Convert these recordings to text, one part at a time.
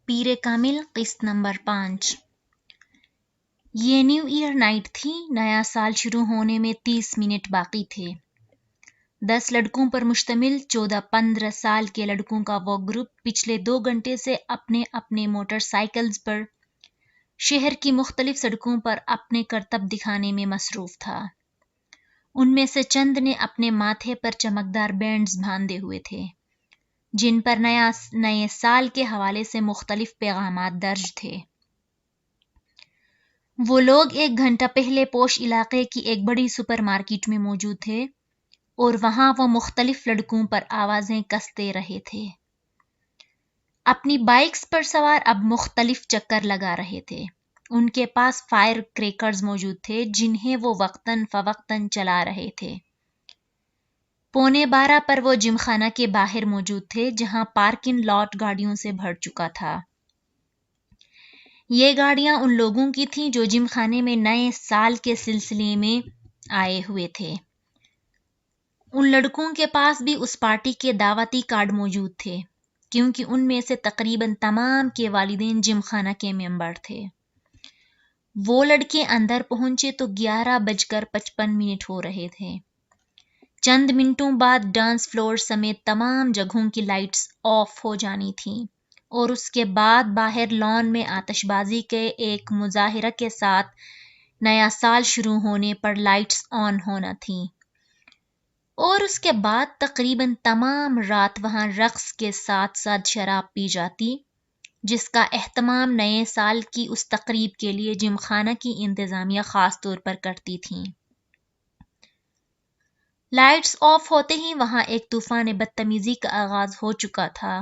پیر کامل قسط نمبر 5۔ یہ new year night تھی۔ نیا سال شروع ہونے میں 30 منٹ باقی تھے۔ 10 لڑکوں پر مشتمل 14-15 سال کے لڑکوں کا وہ گروپ پچھلے 2 گھنٹے سے اپنے اپنے موٹر سائیکلز پر شہر کی مختلف سڑکوں پر اپنے کرتب دکھانے میں مصروف تھا۔ ان میں سے چند نے اپنے ماتھے پر چمکدار بینڈز باندھے ہوئے تھے، جن پر نئے سال کے حوالے سے مختلف پیغامات درج تھے۔ وہ لوگ 1 گھنٹہ پہلے پوش علاقے کی ایک بڑی سپر مارکیٹ میں موجود تھے اور وہاں وہ مختلف لڑکوں پر آوازیں کستے رہے تھے۔ اپنی بائیکس پر سوار اب مختلف چکر لگا رہے تھے۔ ان کے پاس فائر کریکرز موجود تھے جنہیں وہ وقتاً فوقتاً چلا رہے تھے۔ 11:15 پر وہ جم خانہ کے باہر موجود تھے جہاں پارکنگ لاٹ گاڑیوں سے بھر چکا تھا۔ یہ گاڑیاں ان لوگوں کی تھیں جو جم خانے میں نئے سال کے سلسلے میں آئے ہوئے تھے۔ ان لڑکوں کے پاس بھی اس پارٹی کے دعوتی کارڈ موجود تھے کیونکہ ان میں سے تقریباً تمام کے والدین جم خانہ کے ممبر تھے۔ وہ لڑکے اندر پہنچے تو 11:55 ہو رہے تھے۔ چند منٹوں بعد ڈانس فلور سمیت تمام جگہوں کی لائٹس آف ہو جانی تھیں اور اس کے بعد باہر لان میں آتش بازی کے ایک مظاہرہ کے ساتھ نیا سال شروع ہونے پر لائٹس آن ہونا تھیں، اور اس کے بعد تقریباً تمام رات وہاں رقص کے ساتھ ساتھ شراب پی جاتی، جس کا اہتمام نئے سال کی اس تقریب کے لیے جم خانہ کی انتظامیہ خاص طور پر کرتی تھیں۔ لائٹس آف ہوتے ہی وہاں ایک طوفان بدتمیزی کا آغاز ہو چکا تھا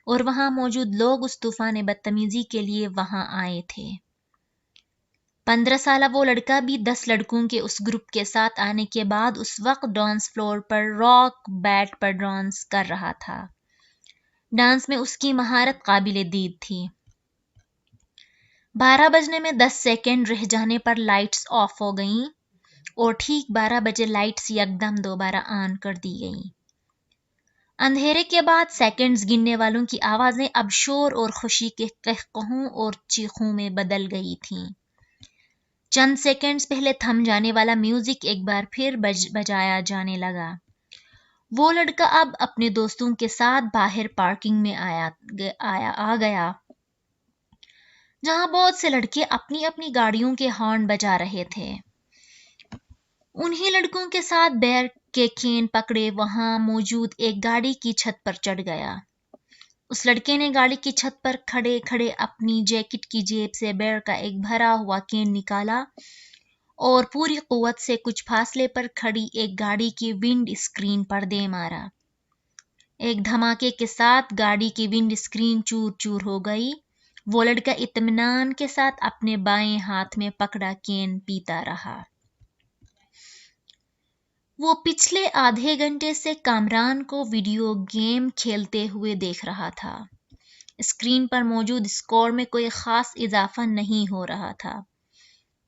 اور وہاں موجود لوگ اس طوفان بدتمیزی کے لیے وہاں آئے تھے۔ 15 سالہ وہ لڑکا بھی 10 لڑکوں کے اس گروپ کے ساتھ آنے کے بعد اس وقت ڈانس فلور پر راک بیٹ پر ڈانس کر رہا تھا۔ ڈانس میں اس کی مہارت قابل دید تھی۔ 12 بجنے میں 10 سیکنڈ رہ جانے پر لائٹس آف ہو گئیں اور ٹھیک 12 بجے لائٹس یکدم دوبارہ آن کر دی گئیں۔ اندھیرے کے بعد سیکنڈز گننے والوں کی آوازیں اب شور اور خوشی کے قہقہوں اور چیخوں میں بدل گئی تھیں۔ چند سیکنڈز پہلے تھم جانے والا میوزک ایک بار پھر بجایا جانے لگا۔ وہ لڑکا اب اپنے دوستوں کے ساتھ باہر پارکنگ میں آ گیا جہاں بہت سے لڑکے اپنی اپنی گاڑیوں کے ہارن بجا رہے تھے۔ انہی لڑکوں کے ساتھ بیئر کے کین پکڑے وہاں موجود ایک گاڑی کی چھت پر چڑھ گیا۔ اس لڑکے نے گاڑی کی چھت پر کھڑے کھڑے اپنی جیکٹ کی جیب سے بیئر کا ایک بھرا ہوا کین نکالا اور پوری قوت سے کچھ فاصلے پر کھڑی ایک گاڑی کی ونڈ اسکرین پر دے مارا۔ ایک دھماکے کے ساتھ گاڑی کی ونڈ اسکرین چور چور ہو گئی۔ وہ لڑکا اطمینان کے ساتھ اپنے بائیں ہاتھ میں پکڑا کین پیتا رہا۔ وہ پچھلے آدھے گھنٹے سے کامران کو ویڈیو گیم کھیلتے ہوئے دیکھ رہا تھا۔ اسکرین پر موجود اسکور میں کوئی خاص اضافہ نہیں ہو رہا تھا۔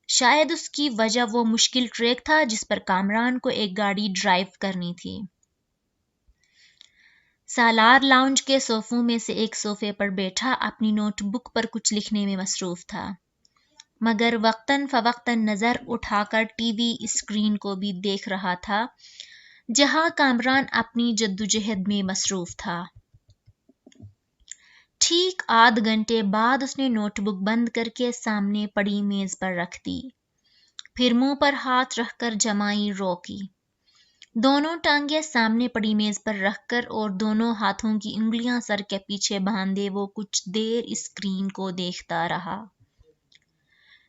شاید اس کی وجہ وہ مشکل ٹریک تھا جس پر کامران کو ایک گاڑی ڈرائیو کرنی تھی۔ سالار لاؤنج کے صوفوں میں سے ایک صوفے پر بیٹھا اپنی نوٹ بک پر کچھ لکھنے میں مصروف تھا، مگر وقتاً فوقتاً نظر اٹھا کر ٹی وی اسکرین کو بھی دیکھ رہا تھا جہاں کامران اپنی جدوجہد میں مصروف تھا۔ ٹھیک آدھ گھنٹے بعد اس نے نوٹ بک بند کر کے سامنے پڑی میز پر رکھ دی، پھر منہ پر ہاتھ رکھ کر جمائی رو کی۔ دونوں ٹانگیں سامنے پڑی میز پر رکھ کر اور دونوں ہاتھوں کی انگلیاں سر کے پیچھے باندھے وہ کچھ دیر اسکرین کو دیکھتا رہا،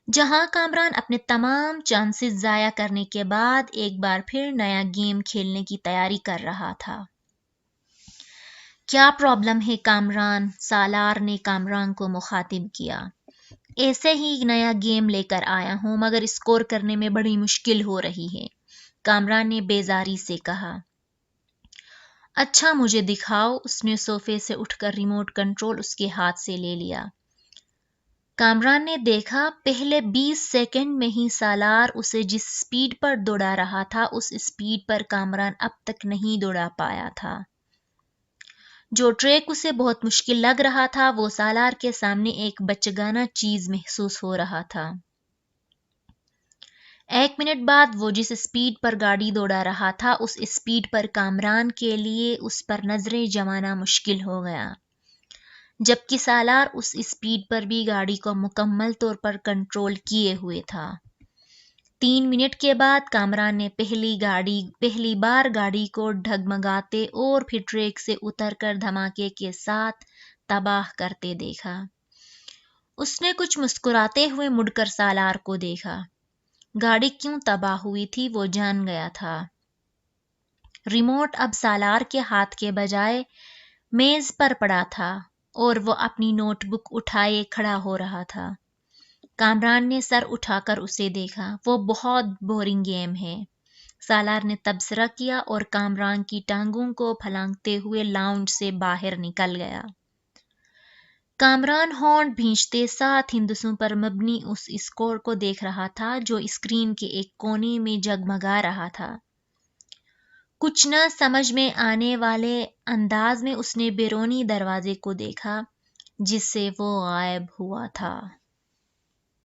جہاں کامران اپنے تمام چانسز ضائع کرنے کے بعد ایک بار پھر نیا گیم کھیلنے کی تیاری کر رہا تھا۔ کیا پرابلم ہے کامران؟ سالار نے کامران کو مخاطب کیا۔ ایسے ہی نیا گیم لے کر آیا ہوں مگر اسکور کرنے میں بڑی مشکل ہو رہی ہے، کامران نے بیزاری سے کہا۔ اچھا مجھے دکھاؤ۔ اس نے صوفے سے اٹھ کر ریموٹ کنٹرول اس کے ہاتھ سے لے لیا۔ کامران نے دیکھا پہلے 20 سیکنڈ میں ہی سالار اسے جس سپیڈ پر دوڑا رہا تھا اس سپیڈ پر کامران اب تک نہیں دوڑا پایا تھا۔ جو ٹریک اسے بہت مشکل لگ رہا تھا وہ سالار کے سامنے ایک بچگانہ چیز محسوس ہو رہا تھا۔ 1 منٹ بعد وہ جس اسپیڈ پر گاڑی دوڑا رہا تھا اس اسپیڈ پر کامران کے لیے اس پر نظریں جمانا مشکل ہو گیا، جبکہ سالار اس اسپیڈ پر بھی گاڑی کو مکمل طور پر کنٹرول کیے ہوئے تھا۔ 3 منٹ کے بعد کامران نے پہلی بار گاڑی کو ڈگمگاتے اور پھر ٹریک سے اتر کر دھماکے کے ساتھ تباہ کرتے دیکھا۔ اس نے کچھ مسکراتے ہوئے مڑ کر سالار کو دیکھا۔ گاڑی کیوں تباہ ہوئی تھی وہ جان گیا تھا۔ ریموٹ اب سالار کے ہاتھ کے بجائے میز پر پڑا تھا اور وہ اپنی نوٹ بک اٹھائے کھڑا ہو رہا تھا۔ کامران نے سر اٹھا کر اسے دیکھا۔ وہ بہت بورنگ گیم ہے، سالار نے تبصرہ کیا اور کامران کی ٹانگوں کو پھلانگتے ہوئے لاؤنج سے باہر نکل گیا۔ کامران ہونٹ بھینچتے ساتھ ہندسوں پر مبنی اس اسکور کو دیکھ رہا تھا جو اسکرین کے ایک کونے میں جگمگا رہا تھا۔ کچھ نہ سمجھ میں آنے والے انداز میں اس نے بیرونی دروازے کو دیکھا جس سے وہ غائب ہوا تھا۔